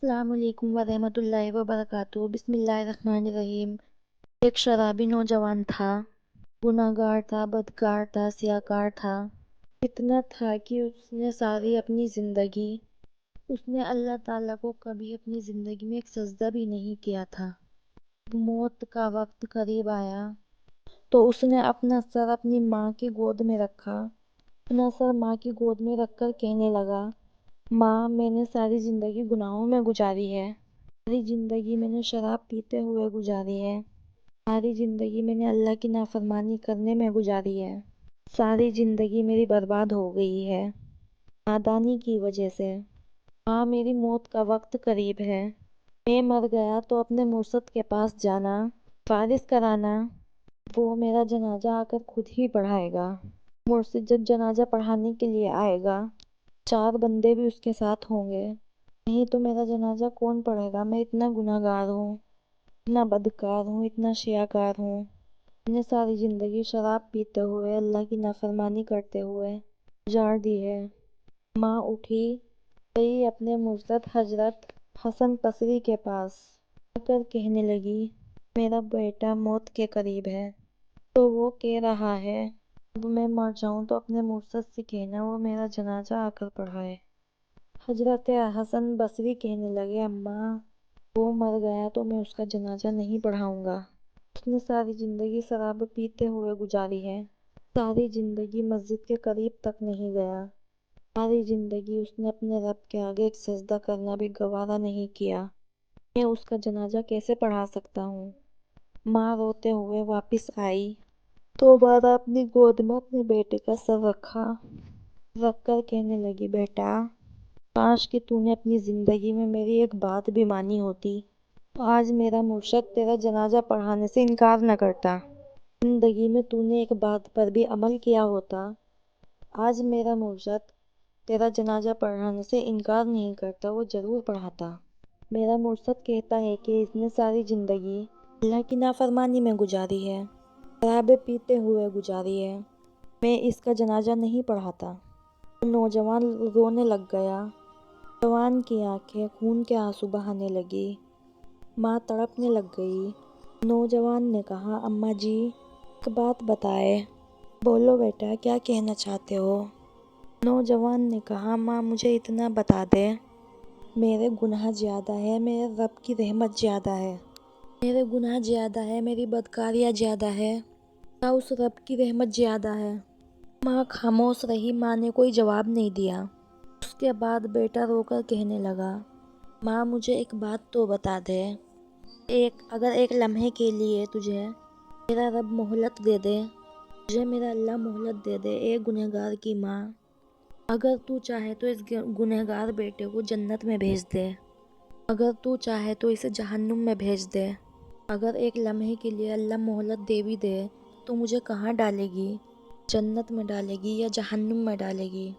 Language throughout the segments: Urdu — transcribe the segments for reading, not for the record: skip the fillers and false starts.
السلام علیکم ورحمۃ اللہ وبرکاتہ۔ بسم اللہ الرحمن الرحیم۔ ایک شرابی نوجوان تھا، گناہگار تھا، بدکار تھا، سیاہکار تھا۔ اتنا تھا کہ اس نے اللہ تعالیٰ کو کبھی اپنی زندگی میں ایک سجدہ بھی نہیں کیا تھا۔ موت کا وقت قریب آیا تو اس نے اپنا سر اپنی ماں کی گود میں رکھا، اپنا سر ماں کی گود میں رکھ کر کہنے لگا، ماں، میں نے ساری زندگی گناہوں میں گزاری ہے، ساری زندگی میں نے شراب پیتے ہوئے گزاری ہے، ساری زندگی میں نے اللہ کی نافرمانی کرنے میں گزاری ہے، ساری زندگی میری برباد ہو گئی ہے نادانی کی وجہ سے۔ ماں، میری موت کا وقت قریب ہے، میں مر گیا تو اپنے مرشد کے پاس جانا، فارغ کرانا، وہ میرا جنازہ آ کر خود ہی پڑھائے گا۔ مرشد جب جنازہ پڑھانے کے لیے آئے گا، 4 بندے بھی اس کے ساتھ ہوں گے، نہیں تو میرا جنازہ کون پڑھے گا؟ میں اتنا گناہگار ہوں، اتنا بدکار ہوں، اتنا شیاکار ہوں، میں نے ساری زندگی شراب پیتے ہوئے، اللہ کی نافرمانی کرتے ہوئے گزار دی ہے۔ ماں اٹھی، گئی اپنے مرشد حضرت حسن بصری کے پاس، آ کر کہنے لگی، میرا بیٹا موت کے قریب ہے، تو وہ کہہ رہا ہے اب میں مر جاؤں تو اپنے مرشد سے کہنا وہ میرا جنازہ آ کر پڑھائے۔ حضرت حسن بصری کہنے لگے، اماں، وہ مر گیا تو میں اس کا جنازہ نہیں پڑھاؤں گا، اس نے ساری زندگی شراب پیتے ہوئے گزاری ہے، ساری زندگی مسجد کے قریب تک نہیں گیا، ساری زندگی اس نے اپنے رب کے آگے ایک سجدہ کرنا بھی گوارا نہیں کیا، میں اس کا جنازہ کیسے پڑھا سکتا ہوں؟ ماں روتے ہوئے واپس آئی، دوبارہ اپنی گود میں اپنے بیٹے کا سر رکھ کر کہنے لگی، بیٹا، کاش کہ تو نے اپنی زندگی میں میری ایک بات بھی مانی ہوتی، تو آج میرا مرشد تیرا جنازہ پڑھانے سے انکار نہ کرتا، زندگی میں تو نے ایک بات پر بھی عمل کیا ہوتا، آج میرا مرشد تیرا جنازہ پڑھانے سے انکار نہیں کرتا، وہ ضرور پڑھاتا۔ میرا مرشد کہتا ہے کہ اس نے ساری زندگی اللہ کی نافرمانی میں گزاری ہے، شرابیں پیتے ہوئے گزاری ہے، میں اس کا جنازہ نہیں پڑھاتا۔ نوجوان رونے لگ گیا، جوان کی آنکھیں خون کے آنسو بہانے لگی، ماں تڑپنے لگ گئی۔ نوجوان نے کہا، اماں جی، ایک بات بتائے، بولو بیٹا، کیا کہنا چاہتے ہو؟ نوجوان نے کہا، ماں، مجھے اتنا بتا دے، میرے گناہ زیادہ ہے، میرے رب کی رحمت زیادہ ہے، میرے گناہ زیادہ ہے، میری بدکاریاں زیادہ ہے، یا اس رب کی رحمت زیادہ ہے؟ ماں خاموش رہی، ماں نے کوئی جواب نہیں دیا۔ اس کے بعد بیٹا رو کر کہنے لگا، ماں، مجھے ایک بات تو بتا دے، اگر ایک لمحے کے لیے تجھے میرا رب مہلت دے دے، تجھے میرا اللہ مہلت دے دے، ایک گنہگار کی ماں، اگر تو چاہے تو اس گنہگار بیٹے کو جنت میں بھیج دے، اگر تو چاہے تو اسے جہنم میں بھیج دے، اگر ایک لمحے کے لیے اللہ مہلت دے بھی دے تو مجھے کہاں ڈالے گی؟ جنت میں ڈالے گی یا جہنم میں ڈالے گی؟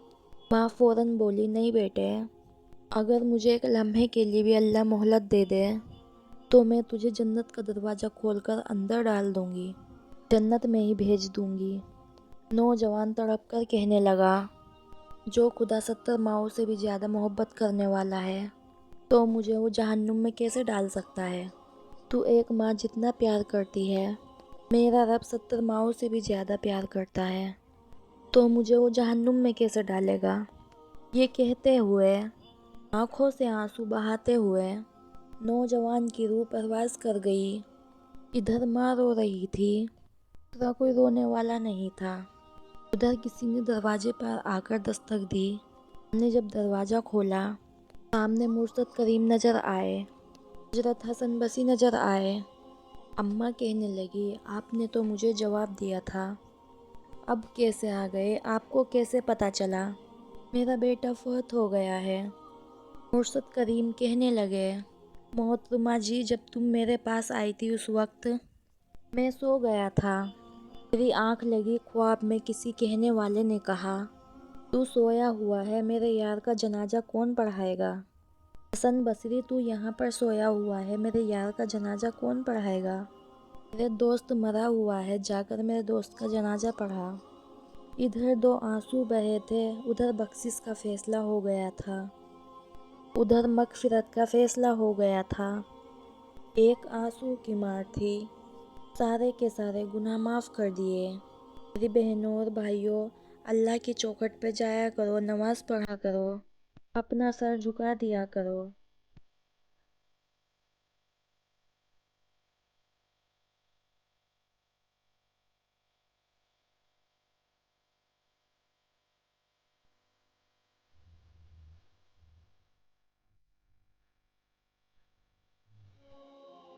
ماں فوراً بولی، نہیں بیٹے، اگر مجھے ایک لمحے کے لیے بھی اللہ مہلت دے دے تو میں تجھے جنت کا دروازہ کھول کر اندر ڈال دوں گی، جنت میں ہی بھیج دوں گی۔ نوجوان تڑپ کر کہنے لگا، جو خدا 70 ماؤں سے بھی زیادہ محبت کرنے والا ہے تو مجھے وہ جہنم میں کیسے ڈال سکتا ہے؟ تو ایک ماں جتنا پیار کرتی ہے، میرا رب 70 ماؤں سے بھی زیادہ پیار کرتا ہے، تو مجھے وہ جہنم میں کیسے ڈالے گا؟ یہ کہتے ہوئے، آنکھوں سے آنسو بہاتے ہوئے نوجوان کی روح پرواز کر گئی۔ ادھر ماں رو رہی تھی، ادھر کوئی رونے والا نہیں تھا۔ ادھر کسی نے دروازے پر آ کر دستک دی، ہم نے جب دروازہ کھولا، سامنے مرشد کریم نظر آئے، حضرت حسن بصری نظر آئے۔ اماں کہنے لگی، آپ نے تو مجھے جواب دیا تھا، اب کیسے آ گئے؟ آپ کو کیسے پتہ چلا میرا بیٹا فوت ہو گیا ہے؟ مرشد کریم کہنے لگے، محترمہ جی، جب تم میرے پاس آئی تھی اس وقت میں سو گیا تھا، میری آنکھ لگی، خواب میں کسی کہنے والے نے کہا، تو سویا ہوا ہے، میرے یار کا جنازہ کون پڑھائے گا؟ حسن بصری، تو یہاں پر سویا ہوا ہے، میرے یار کا جنازہ کون پڑھائے گا؟ میرے دوست مرا ہوا ہے، جا کر میرے دوست کا جنازہ پڑھا۔ ادھر 2 آنسو بہے تھے، ادھر بخشش کا فیصلہ ہو گیا تھا۔ ادھر مغفرت کا فیصلہ ہو گیا تھا۔ ایک آنسو کی مار تھی۔ سارے کے سارے گناہ معاف کر دیے۔ میری بہنوں اور بھائیوں، اللہ کی چوکھٹ پہ جایا کرو، نماز پڑھا کرو، اپنا سر جھکا دیا کرو۔